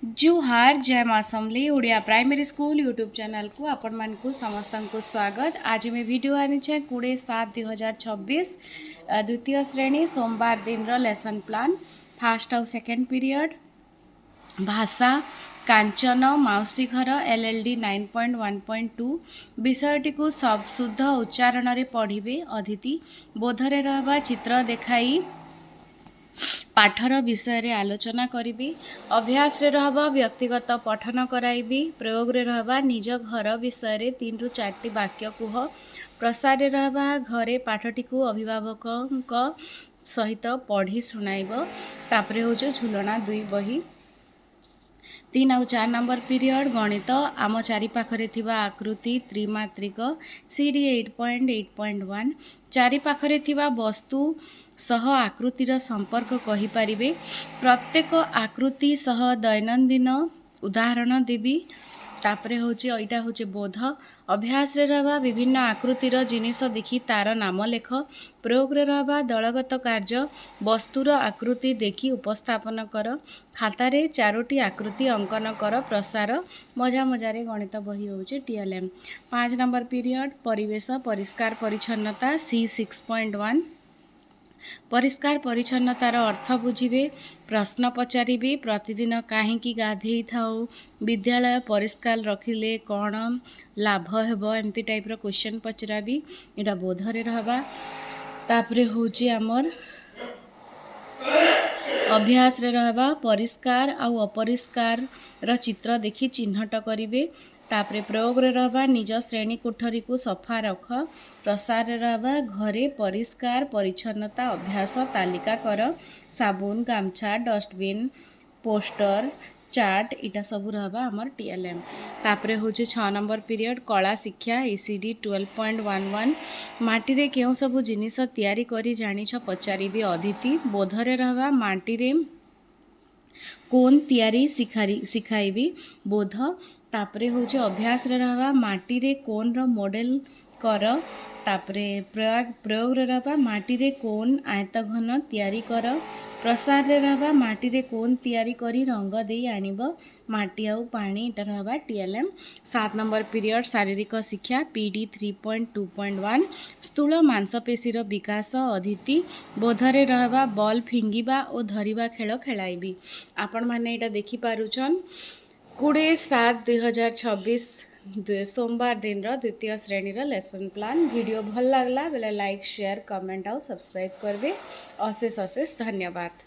जुहार जय माँ Samalei Odia primary school YouTube channel को आपण मान को समस्त को स्वागत। आज मैं वीडियो आनी 20/7/2026 द्वितीय श्रेणी सोमवार दिन लेसन प्लान फास्ट आउ सेकेंड पीरियड भाषा कांचन माउसी घर LLD 9.1.2 विषयटी को सब शुद्ध उच्चारण रे पढ़िबे। अदिति बोधरे रहबा चित्र देखाई पाठर विषय रे आलोचना करी। अभ्यास रे रहबा व्यक्तिगत पठन कराइबी। प्रयोग रे रहबा निज घर विषय रे 3 ରୁ 4ଟି वाक्य कुह। प्रसार रे रहबा घरे पाठटी को अभिभावक सहित पढ़ी सुनाइब। तापरे होचे झुलना 2 बही। 3 ଆଉ 4 नंबर पीरियड गणित आम चारि पाखरे थिबा आकृति त्रिमात्रिक CD 8.8.1 चारि पाखरे थिबा वस्तु सह आकृतिर संपर्क कहि पारिबे। प्रत्येक आकृति सह दैनंदिन उदाहरण देबी। तापरे होचे एटा होचे बोध। अभ्यास रे रहबा विभिन्न आकृतिर जिनिस देखि तार नाम लेख। प्रयोग रे रहबा दलगत कार्य वस्तुर आकृति देखि उपस्थापन कर। खाता रे 4टी आकृति अंकन कर। प्रसार मजा मजा रे गणित बही होचे TLM। 5 नंबर पीरियड परिवेश परिष्कार परिच्छन्नता C 6.1 परिष्कार परिच्छन्नतार अर्थ बुझिबे। प्रश्न पचारिबे प्रतिदिन काहेकि गाधेई थाउ विद्यालय परिष्कार रखिले कौन लाभ हेबो एमती टाइप रो क्वेश्चन पचराबी। एटा बोधरे रहबा। तापरे होची आमर अभ्यास रे रहबा परिष्कार आउ अपरिष्कार रो चित्र देखि चिन्हट करिवे। तापरे प्रयोग रे रहबा निज श्रेणी कोठरी को सफा रख। प्रसार रे रहबा घरे परिष्कार परिच्छन्नता अभ्यास तालिका कर। साबुन गामछा डस्टबिन पोस्टर चार्ट इटा सब रहबा हमर TLM। तापरे होचे 6 नंबर पीरियड कला शिक्षा ECD 12.11 माटी रे केउ सब जिनिस तयारी करी जानिछ पचारिबे। अदिति बोधरे रहबा माटी रे कोन तयारी सिखाइबी बोध। तापरे होचे अभ्यास रे रहबा माटी रे कोन रो मॉडल कर। तापरे प्रयोग रे रहबा माटी रे कोन आयत घन तयारी कर। प्रसार रे रहबा माटी रे कोन तयारी करी रंग देई आनिब। माटी आउ पानी इटा रहबा TLM। 7 नंबर पीरियड शारीरिक शिक्षा PD 3.2.1 स्थूल मांसपेशी रो विकास। अदिति बोधरे रहबा बॉल फिंगिबा और धरिबा खेल खेलाइबी। आपण माने इटा देखि पारुछन 20/7/2026 सोमवार दिन द्वितीय श्रेणी लेसन प्लान। वीडियो भल लागला बेले लाइक शेयर कमेंट और सब्सक्राइब करबे। अशेष अशेष धन्यवाद।